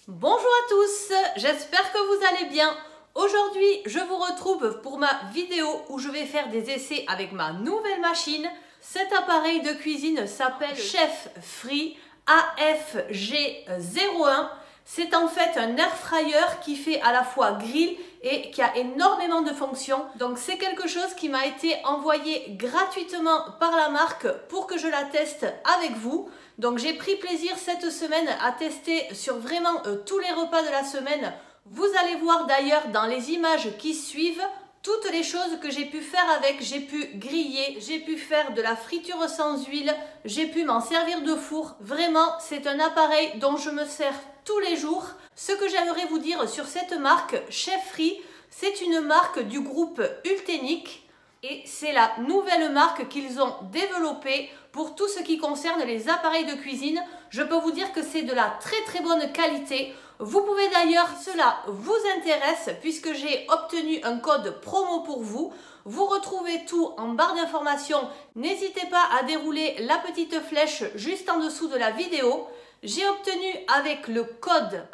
Bonjour à tous, j'espère que vous allez bien. Aujourd'hui, je vous retrouve pour ma vidéo où je vais faire des essais avec ma nouvelle machine. Cet appareil de cuisine s'appelle Chef Free AFG01. C'est en fait un air fryer qui fait à la fois grill et qui a énormément de fonctions. Donc c'est quelque chose qui m'a été envoyé gratuitement par la marque pour que je la teste avec vous. Donc j'ai pris plaisir cette semaine à tester sur vraiment tous les repas de la semaine. Vous allez voir d'ailleurs dans les images qui suivent toutes les choses que j'ai pu faire avec. J'ai pu griller, j'ai pu faire de la friture sans huile, j'ai pu m'en servir de four. Vraiment, c'est un appareil dont je me sers tous les jours. Ce que j'aimerais vous dire sur cette marque Chef Free, c'est une marque du groupe Ultenic et c'est la nouvelle marque qu'ils ont développée pour tout ce qui concerne les appareils de cuisine. Je peux vous dire que c'est de la très bonne qualité. Vous pouvez d'ailleurs, si cela vous intéresse, puisque j'ai obtenu un code promo pour vous, vous retrouvez tout en barre d'informations. N'hésitez pas à dérouler la petite flèche juste en dessous de la vidéo. J'ai obtenu avec le code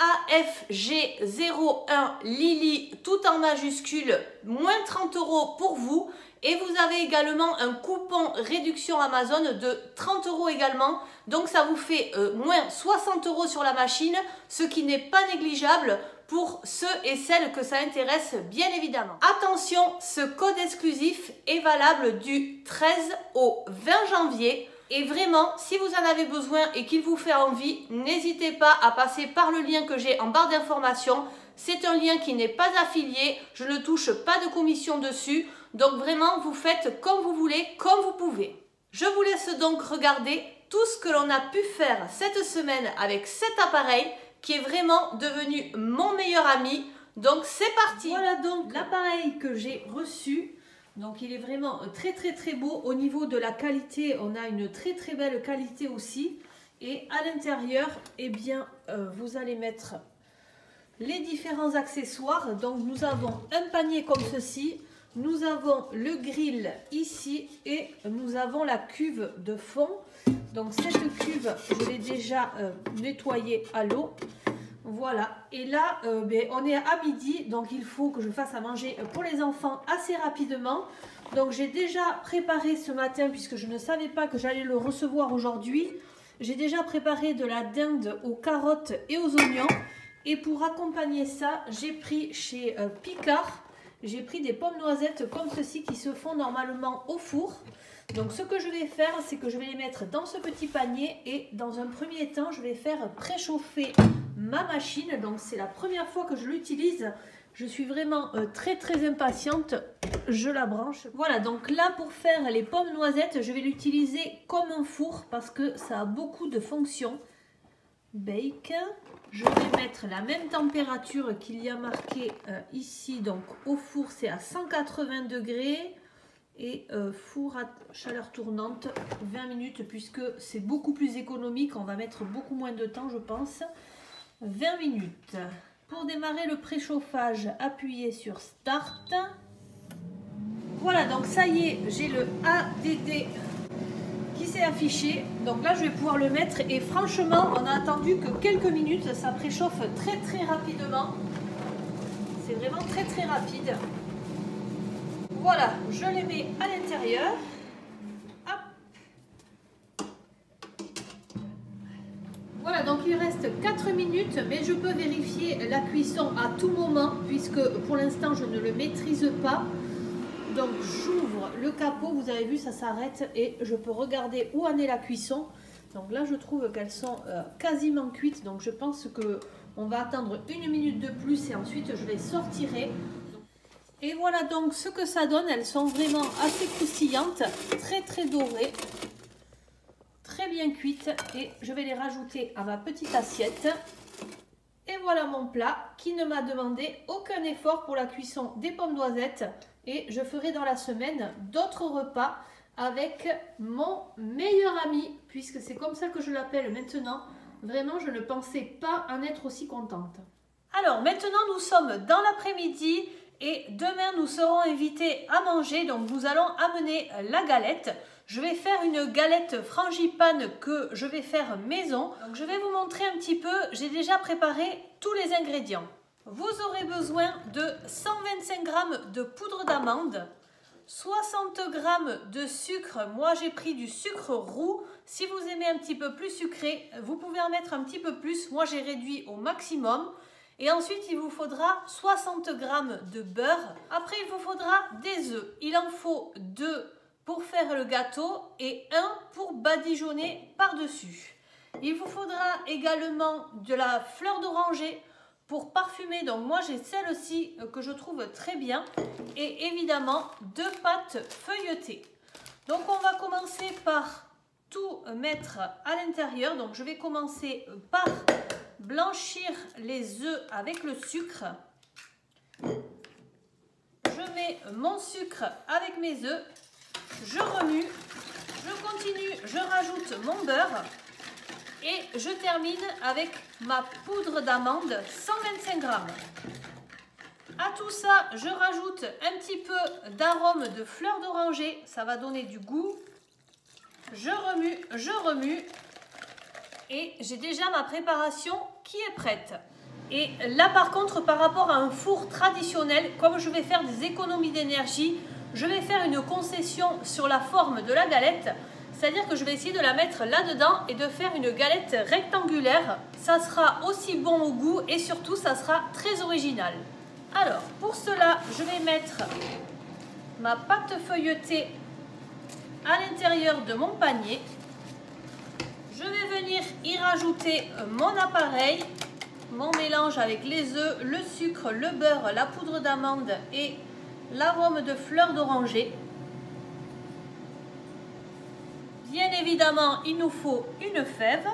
AFG01 Lily, tout en majuscule, moins 30 € pour vous. Et vous avez également un coupon réduction Amazon de 30 € également. Donc ça vous fait moins 60 € sur la machine, ce qui n'est pas négligeable pour ceux et celles que ça intéresse bien évidemment. Attention, ce code exclusif est valable du 13 au 20 janvier. Et vraiment, si vous en avez besoin et qu'il vous fait envie, n'hésitez pas à passer par le lien que j'ai en barre d'informations. C'est un lien qui n'est pas affilié, je ne touche pas de commission dessus. Donc vraiment, vous faites comme vous voulez, comme vous pouvez. Je vous laisse donc regarder tout ce que l'on a pu faire cette semaine avec cet appareil qui est vraiment devenu mon meilleur ami. Donc c'est parti. Voilà donc l'appareil que j'ai reçu. Donc il est vraiment très beau. Au niveau de la qualité, on a une très belle qualité aussi. Et à l'intérieur, eh bien, vous allez mettre les différents accessoires. Donc nous avons un panier comme ceci. Nous avons le grill ici et nous avons la cuve de fond. Donc cette cuve, je l'ai déjà nettoyée à l'eau. Voilà, et là on est à midi, donc il faut que je fasse à manger pour les enfants assez rapidement. Donc j'ai déjà préparé ce matin, puisque je ne savais pas que j'allais le recevoir aujourd'hui. J'ai déjà préparé de la dinde aux carottes et aux oignons. Et pour accompagner ça, j'ai pris chez Picard, j'ai pris des pommes noisettes comme ceci qui se font normalement au four. Donc ce que je vais faire, c'est que je vais les mettre dans ce petit panier et dans un premier temps, je vais faire préchauffer ma machine. Donc c'est la première fois que je l'utilise. Je suis vraiment très impatiente. Je la branche. Voilà, donc là pour faire les pommes noisettes, je vais l'utiliser comme un four parce que ça a beaucoup de fonctions. Bake. Je vais mettre la même température qu'il y a marqué ici. Donc au four, c'est à 180 degrés. Et four à chaleur tournante 20 minutes puisque c'est beaucoup plus économique, on va mettre beaucoup moins de temps je pense. 20 minutes. Pour démarrer le préchauffage, appuyez sur Start. Voilà, donc ça y est, j'ai le ADD qui s'est affiché. Donc là je vais pouvoir le mettre et franchement on a attendu que quelques minutes, ça préchauffe très rapidement. C'est vraiment très rapide. Voilà, je les mets à l'intérieur. Voilà, donc il reste 4 minutes, mais je peux vérifier la cuisson à tout moment, puisque pour l'instant je ne le maîtrise pas. Donc j'ouvre le capot, vous avez vu ça s'arrête et je peux regarder où en est la cuisson. Donc là je trouve qu'elles sont quasiment cuites, donc je pense qu'on va attendre 1 minute de plus et ensuite je les sortirai. Et voilà donc ce que ça donne, elles sont vraiment assez croustillantes, très dorées, très bien cuites et je vais les rajouter à ma petite assiette. Et voilà mon plat qui ne m'a demandé aucun effort pour la cuisson des pommes noisettes et je ferai dans la semaine d'autres repas avec mon meilleur ami puisque c'est comme ça que je l'appelle maintenant. Vraiment je ne pensais pas en être aussi contente. Alors maintenant nous sommes dans l'après-midi. Et demain, nous serons invités à manger. Donc, nous allons amener la galette. Je vais faire une galette frangipane que je vais faire maison. Donc je vais vous montrer un petit peu, j'ai déjà préparé tous les ingrédients. Vous aurez besoin de 125 g de poudre d'amande, 60 g de sucre. Moi j'ai pris du sucre roux. Si vous aimez un petit peu plus sucré, vous pouvez en mettre un petit peu plus. Moi j'ai réduit au maximum. Et ensuite il vous faudra 60 g de beurre. Après il vous faudra des œufs. Il en faut 2 pour faire le gâteau et 1 pour badigeonner par-dessus. Il vous faudra également de la fleur d'oranger pour parfumer. Donc moi j'ai celle-ci que je trouve très bien. Et évidemment 2 pâtes feuilletées. Donc on va commencer par tout mettre à l'intérieur. Donc je vais commencer par blanchir les œufs avec le sucre. Je mets mon sucre avec mes œufs. Je remue. Je continue. Je rajoute mon beurre. Et je termine avec ma poudre d'amande, 125 g. À tout ça, je rajoute un petit peu d'arôme de fleur d'oranger. Ça va donner du goût. Je remue. Et j'ai déjà ma préparation qui est prête. Et là par contre, par rapport à un four traditionnel, comme je vais faire des économies d'énergie, je vais faire une concession sur la forme de la galette. C'est-à-dire que je vais essayer de la mettre là-dedans et de faire une galette rectangulaire. Ça sera aussi bon au goût et surtout ça sera très original. Alors pour cela, je vais mettre ma pâte feuilletée à l'intérieur de mon panier. Je vais venir y rajouter mon appareil, mon mélange avec les œufs, le sucre, le beurre, la poudre d'amande et l'arôme de fleur d'oranger. Bien évidemment, il nous faut une fève.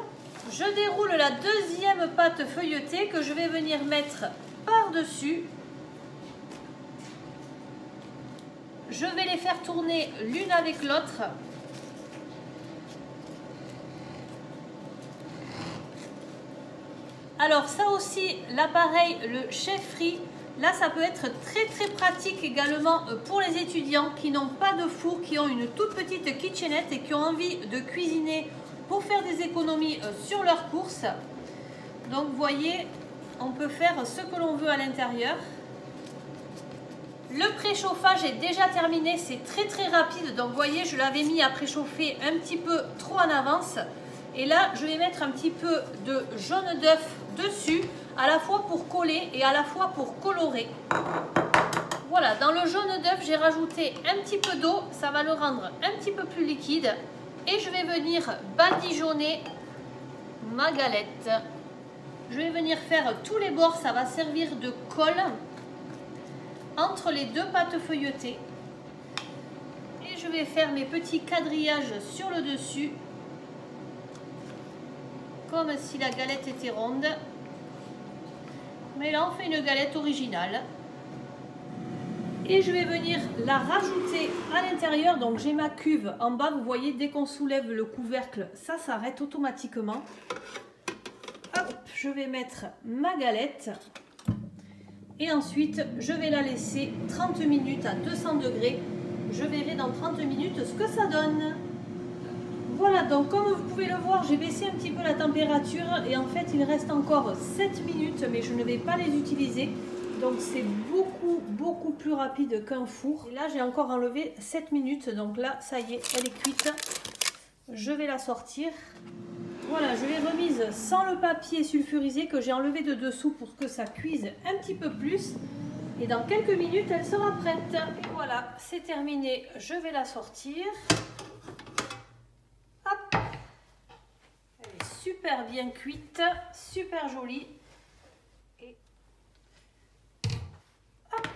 Je déroule la deuxième pâte feuilletée que je vais venir mettre par-dessus. Je vais les faire tourner l'une avec l'autre. Alors ça aussi, l'appareil, le chef free, là ça peut être très pratique également pour les étudiants qui n'ont pas de four, qui ont une toute petite kitchenette et qui ont envie de cuisiner pour faire des économies sur leurs courses. Donc vous voyez, on peut faire ce que l'on veut à l'intérieur. Le préchauffage est déjà terminé, c'est très rapide. Donc vous voyez, je l'avais mis à préchauffer un petit peu trop en avance. Et là, je vais mettre un petit peu de jaune d'œuf dessus, à la fois pour coller et à la fois pour colorer. Voilà, dans le jaune d'œuf, j'ai rajouté un petit peu d'eau, ça va le rendre un petit peu plus liquide. Et je vais venir badigeonner ma galette. Je vais venir faire tous les bords, ça va servir de colle entre les deux pâtes feuilletées. Et je vais faire mes petits quadrillages sur le dessus, comme si la galette était ronde. Mais là, on fait une galette originale. Et je vais venir la rajouter à l'intérieur. Donc, j'ai ma cuve en bas. Vous voyez, dès qu'on soulève le couvercle, ça s'arrête automatiquement. Hop, je vais mettre ma galette. Et ensuite, je vais la laisser 30 minutes à 200 degrés. Je verrai dans 30 minutes ce que ça donne. Voilà, donc comme vous pouvez le voir, j'ai baissé un petit peu la température et en fait il reste encore 7 minutes, mais je ne vais pas les utiliser. Donc c'est beaucoup plus rapide qu'un four. Et là j'ai encore enlevé 7 minutes, donc là ça y est, elle est cuite. Je vais la sortir. Voilà, je l'ai remise sans le papier sulfurisé que j'ai enlevé de dessous pour que ça cuise un petit peu plus. Et dans quelques minutes, elle sera prête. Et voilà, c'est terminé, je vais la sortir. Super bien cuite, super jolie. Et hop.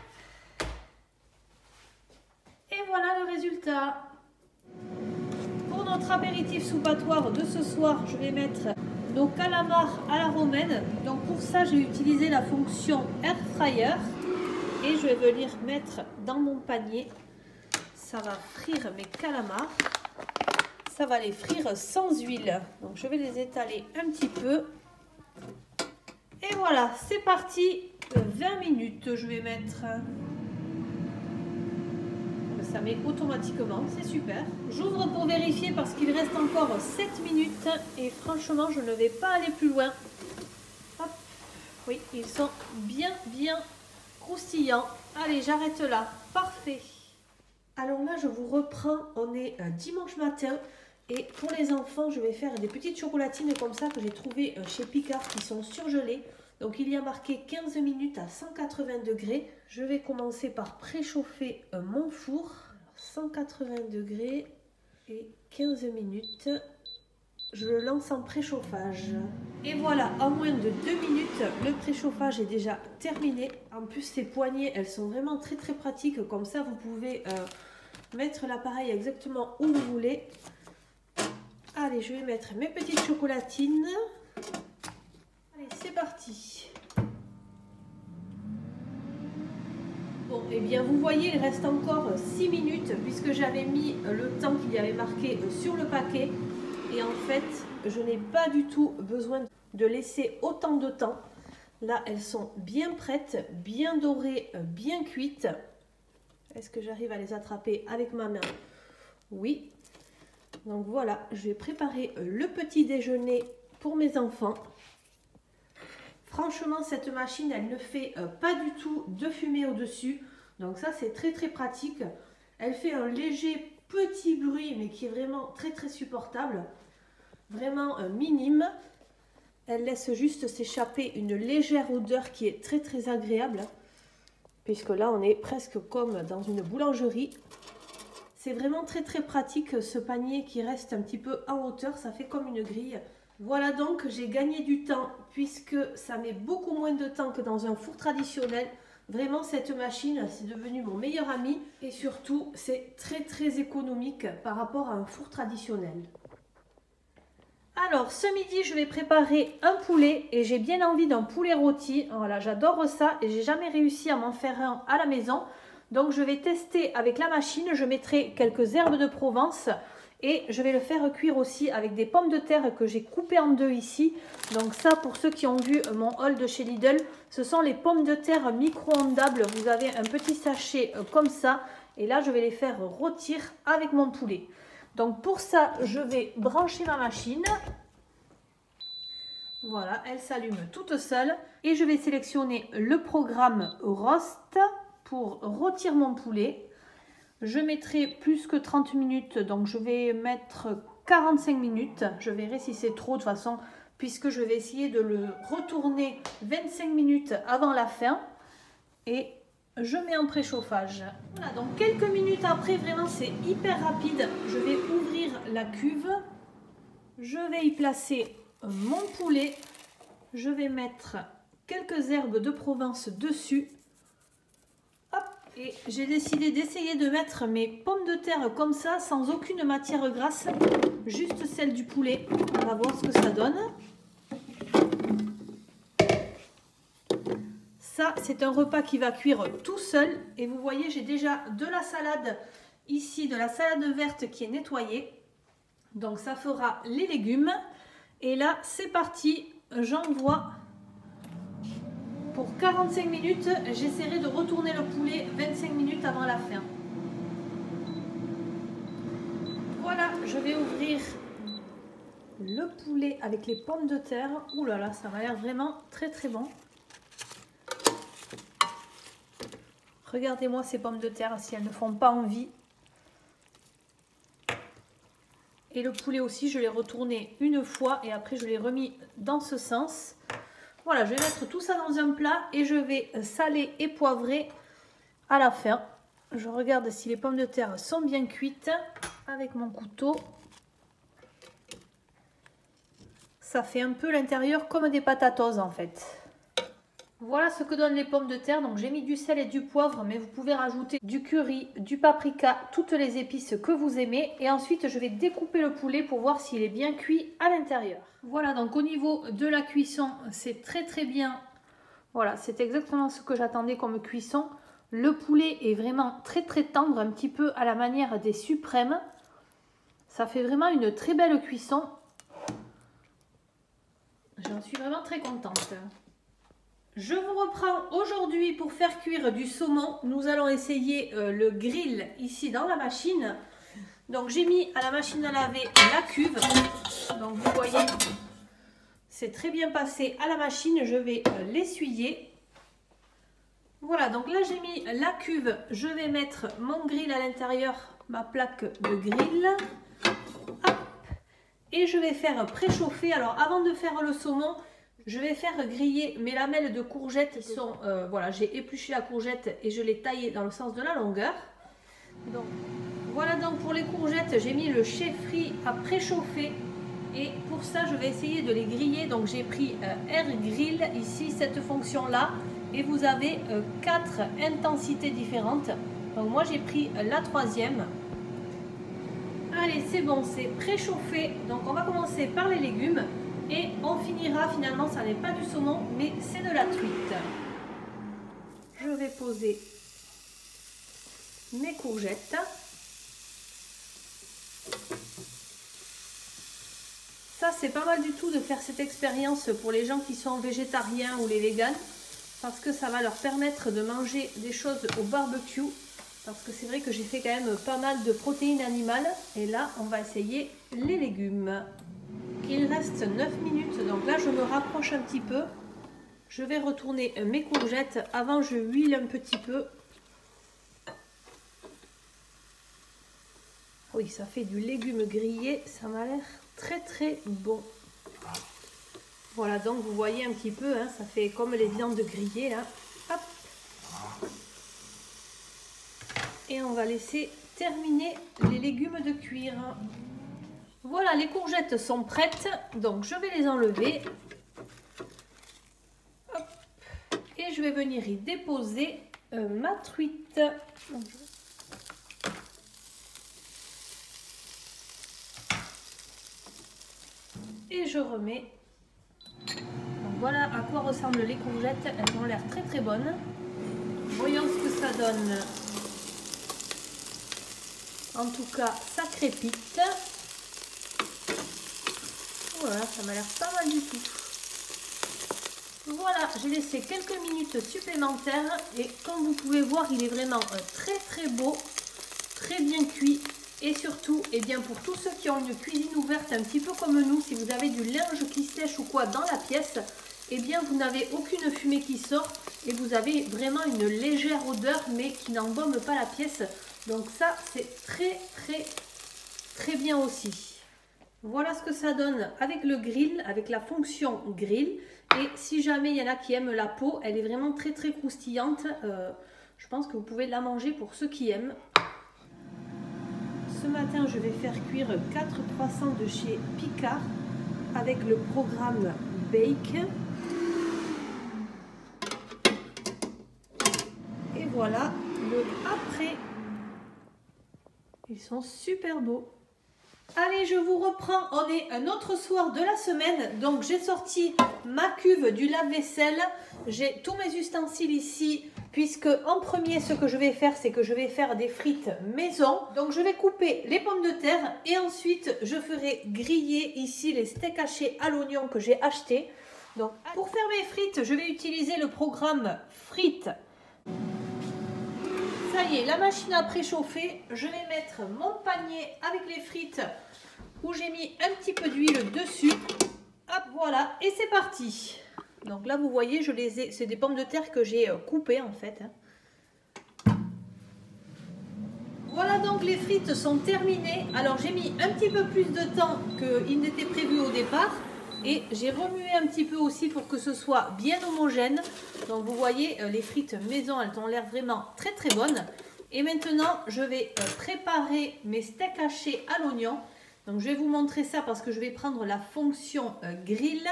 Et voilà le résultat. Pour notre apéritif soupatoire de ce soir, je vais mettre nos calamars à la romaine. Donc pour ça, j'ai utilisé la fonction Air Fryer. Et je vais venir mettre dans mon panier. Ça va frire mes calamars. Ça va les frire sans huile. Donc je vais les étaler un petit peu. Et voilà, c'est parti. 20 minutes, je vais mettre. Ça ça met automatiquement, c'est super. J'ouvre pour vérifier parce qu'il reste encore 7 minutes et franchement je ne vais pas aller plus loin. Hop. Oui, ils sont bien croustillants. Allez, j'arrête là, parfait. Alors là je vous reprends, on est dimanche matin. Et pour les enfants, je vais faire des petites chocolatines comme ça que j'ai trouvées chez Picard qui sont surgelées. Donc il y a marqué 15 minutes à 180 degrés. Je vais commencer par préchauffer mon four. 180 degrés et 15 minutes. Je le lance en préchauffage. Et voilà, en moins de 2 minutes, le préchauffage est déjà terminé. En plus, ces poignées, elles sont vraiment très pratiques. Comme ça, vous pouvez mettre l'appareil exactement où vous voulez. Allez, je vais mettre mes petites chocolatines. Allez, c'est parti. Bon, et bien vous voyez, il reste encore 6 minutes puisque j'avais mis le temps qu'il y avait marqué sur le paquet. Et en fait, je n'ai pas du tout besoin de laisser autant de temps. Là, elles sont bien prêtes, bien dorées, bien cuites. Est-ce que j'arrive à les attraper avec ma main? Oui. Donc voilà, je vais préparer le petit déjeuner pour mes enfants. Franchement, cette machine, elle ne fait pas du tout de fumée au-dessus. Donc ça, c'est très pratique. Elle fait un léger petit bruit, mais qui est vraiment très supportable. Vraiment minime. Elle laisse juste s'échapper une légère odeur qui est très agréable. Puisque là, on est presque comme dans une boulangerie. C'est vraiment très pratique ce panier qui reste un petit peu en hauteur, ça fait comme une grille. Voilà donc, j'ai gagné du temps puisque ça met beaucoup moins de temps que dans un four traditionnel. Vraiment, cette machine, c'est devenu mon meilleur ami et surtout, c'est très économique par rapport à un four traditionnel. Alors, ce midi, je vais préparer un poulet et j'ai bien envie d'un poulet rôti. Voilà, j'adore ça et j'ai jamais réussi à m'en faire un à la maison. Donc je vais tester avec la machine, je mettrai quelques herbes de Provence et je vais le faire cuire aussi avec des pommes de terre que j'ai coupées en deux ici. Donc ça, pour ceux qui ont vu mon haul de chez Lidl, ce sont les pommes de terre micro-ondables. Vous avez un petit sachet comme ça et là je vais les faire rôtir avec mon poulet. Donc pour ça, je vais brancher ma machine. Voilà, elle s'allume toute seule et je vais sélectionner le programme Roast pour rôtir mon poulet. Je mettrai plus que 30 minutes, donc je vais mettre 45 minutes. Je verrai si c'est trop de toute façon, puisque je vais essayer de le retourner 25 minutes avant la fin. Et je mets en préchauffage. Voilà, donc quelques minutes après, vraiment c'est hyper rapide. Je vais ouvrir la cuve. Je vais y placer mon poulet. Je vais mettre quelques herbes de Provence dessus. Et j'ai décidé d'essayer de mettre mes pommes de terre comme ça, sans aucune matière grasse, juste celle du poulet. On va voir ce que ça donne. Ça, c'est un repas qui va cuire tout seul. Et vous voyez, j'ai déjà de la salade ici, de la salade verte qui est nettoyée. Donc ça fera les légumes. Et là, c'est parti, j'envoie. Pour 45 minutes, j'essaierai de retourner le poulet 25 minutes avant la fin. Voilà, je vais ouvrir le poulet avec les pommes de terre. Ouh là là, ça m'a l'air vraiment très bon. Regardez-moi ces pommes de terre, si elles ne font pas envie. Et le poulet aussi, je l'ai retourné une fois et après je l'ai remis dans ce sens. Voilà, je vais mettre tout ça dans un plat et je vais saler et poivrer à la fin. Je regarde si les pommes de terre sont bien cuites avec mon couteau. Ça fait un peu l'intérieur comme des patatos en fait. Voilà ce que donnent les pommes de terre. Donc j'ai mis du sel et du poivre, mais vous pouvez rajouter du curry, du paprika, toutes les épices que vous aimez. Et ensuite je vais découper le poulet pour voir s'il est bien cuit à l'intérieur. Voilà, donc au niveau de la cuisson, c'est très bien. Voilà, c'est exactement ce que j'attendais comme cuisson. Le poulet est vraiment très tendre, un petit peu à la manière des suprêmes. Ça fait vraiment une très belle cuisson. J'en suis vraiment très contente. Je vous reprends aujourd'hui pour faire cuire du saumon. Nous allons essayer le grill ici dans la machine. Donc j'ai mis à la machine à laver la cuve. Donc vous voyez, c'est très bien passé à la machine. Je vais l'essuyer. Voilà, donc là j'ai mis la cuve. Je vais mettre mon grill à l'intérieur, ma plaque de grill. Hop. Et je vais faire préchauffer. Alors avant de faire le saumon, je vais faire griller mes lamelles de courgettes qui sont, voilà, j'ai épluché la courgette et je l'ai taillée dans le sens de la longueur. Donc, voilà donc pour les courgettes, j'ai mis le chef-frit à préchauffer et pour ça je vais essayer de les griller. Donc j'ai pris Air Grill ici, cette fonction-là, et vous avez 4 intensités différentes. Donc moi j'ai pris la 3e. Allez, c'est bon, c'est préchauffé. Donc on va commencer par les légumes. Et on finira, finalement, ça n'est pas du saumon, mais c'est de la truite. Je vais poser mes courgettes. Ça, c'est pas mal du tout de faire cette expérience pour les gens qui sont végétariens ou les véganes, parce que ça va leur permettre de manger des choses au barbecue. Parce que c'est vrai que j'ai fait quand même pas mal de protéines animales. Et là, on va essayer les légumes. Il reste 9 minutes, donc là je me rapproche un petit peu. Je vais retourner mes courgettes. Avant je huile un petit peu. Oui, ça fait du légume grillé, ça m'a l'air très très bon. Voilà, donc vous voyez un petit peu, hein, ça fait comme les viandes grillées là. Hop. Et on va laisser terminer les légumes de cuire. Voilà, les courgettes sont prêtes, donc je vais les enlever. Hop. Et je vais venir y déposer ma truite. Et je remets. Donc voilà à quoi ressemblent les courgettes, elles ont l'air très très bonnes. Voyons ce que ça donne. En tout cas, ça crépite. Voilà, ça m'a l'air pas mal du tout. Voilà, j'ai laissé quelques minutes supplémentaires et comme vous pouvez voir, il est vraiment très très beau, très bien cuit. Et surtout, eh bien, pour tous ceux qui ont une cuisine ouverte un petit peu comme nous, si vous avez du linge qui sèche ou quoi dans la pièce, eh bien vous n'avez aucune fumée qui sort et vous avez vraiment une légère odeur mais qui n'embaume pas la pièce. Donc ça, c'est très très très bien aussi. Voilà ce que ça donne avec le grill, avec la fonction grill. Et si jamais il y en a qui aiment la peau, elle est vraiment très très croustillante. Je pense que vous pouvez la manger pour ceux qui aiment. Ce matin, je vais faire cuire 4 croissants de chez Picard avec le programme Bake. Et voilà le après. Ils sont super beaux. Allez, je vous reprends, on est un autre soir de la semaine, donc j'ai sorti ma cuve du lave-vaisselle, j'ai tous mes ustensiles ici, puisque en premier ce que je vais faire, c'est que je vais faire des frites maison. Donc je vais couper les pommes de terre et ensuite je ferai griller ici les steaks hachés à l'oignon que j'ai acheté. Donc pour faire mes frites, je vais utiliser le programme frites. Ça y est, la machine a préchauffé. Je vais mettre mon panier avec les frites où j'ai mis un petit peu d'huile dessus. Hop, voilà, et c'est parti. Donc là, vous voyez, je les ai. C'est des pommes de terre que j'ai coupées en fait. Voilà, donc les frites sont terminées. Alors j'ai mis un petit peu plus de temps qu'il n'était prévu au départ. Et j'ai remué un petit peu aussi pour que ce soit bien homogène. Donc vous voyez, les frites maison, elles ont l'air vraiment très très bonnes. Et maintenant, je vais préparer mes steaks hachés à l'oignon. Donc je vais vous montrer ça parce que je vais prendre la fonction grill.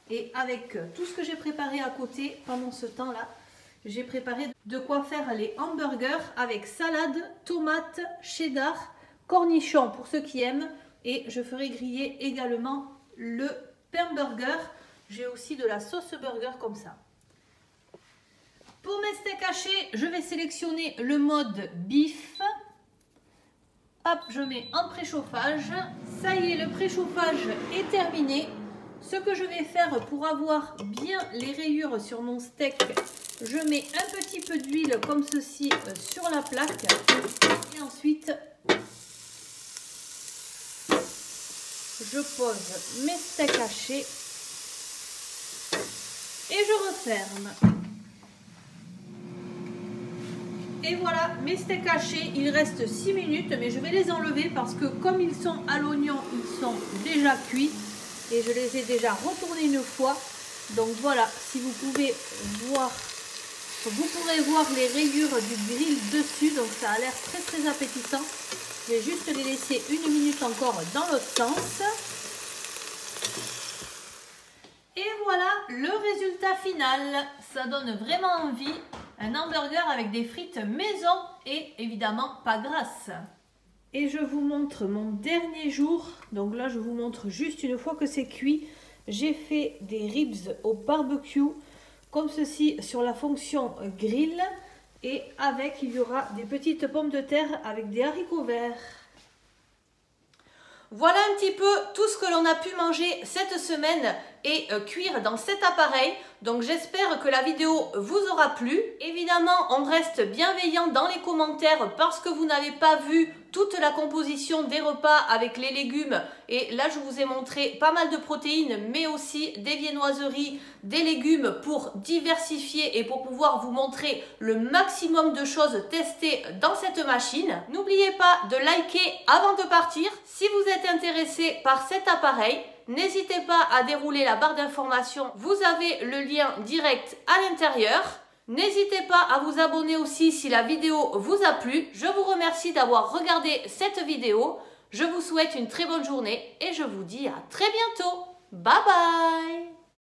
Et avec tout ce que j'ai préparé à côté, pendant ce temps-là, j'ai préparé de quoi faire les hamburgers avec salade, tomates, cheddar, cornichons pour ceux qui aiment. Et je ferai griller également le pain burger. J'ai aussi de la sauce burger comme ça. Pour mes steaks hachés, je vais sélectionner le mode bif. Hop, je mets en préchauffage. Ça y est, le préchauffage est terminé. Ce que je vais faire pour avoir bien les rayures sur mon steak, je mets un petit peu d'huile comme ceci sur la plaque et ensuite je pose mes steaks hachés et je referme. Et voilà, mes steaks hachés, il reste 6 minutes, mais je vais les enlever parce que comme ils sont à l'oignon, ils sont déjà cuits et je les ai déjà retournés une fois. Donc voilà, si vous pouvez voir, vous pourrez voir les rayures du grill dessus, donc ça a l'air très très appétissant. Je vais juste les laisser 1 minute encore dans l'autre sens. Et voilà le résultat final, ça donne vraiment envie. Un hamburger avec des frites maison et évidemment pas grasses. Et je vous montre mon dernier jour. Donc là, je vous montre juste une fois que c'est cuit. J'ai fait des ribs au barbecue comme ceci sur la fonction grill. Et avec, il y aura des petites pommes de terre avec des haricots verts. Voilà un petit peu tout ce que l'on a pu manger cette semaine et cuire dans cet appareil. Donc j'espère que la vidéo vous aura plu. Évidemment, on reste bienveillant dans les commentaires parce que vous n'avez pas vu toute la composition des repas avec les légumes. Et là, je vous ai montré pas mal de protéines, mais aussi des viennoiseries, des légumes pour diversifier et pour pouvoir vous montrer le maximum de choses testées dans cette machine. N'oubliez pas de liker avant de partir. Si vous êtes intéressé par cet appareil, n'hésitez pas à dérouler la barre d'information. Vous avez le lien direct à l'intérieur. N'hésitez pas à vous abonner aussi si la vidéo vous a plu. Je vous remercie d'avoir regardé cette vidéo. Je vous souhaite une très bonne journée et je vous dis à très bientôt. Bye bye!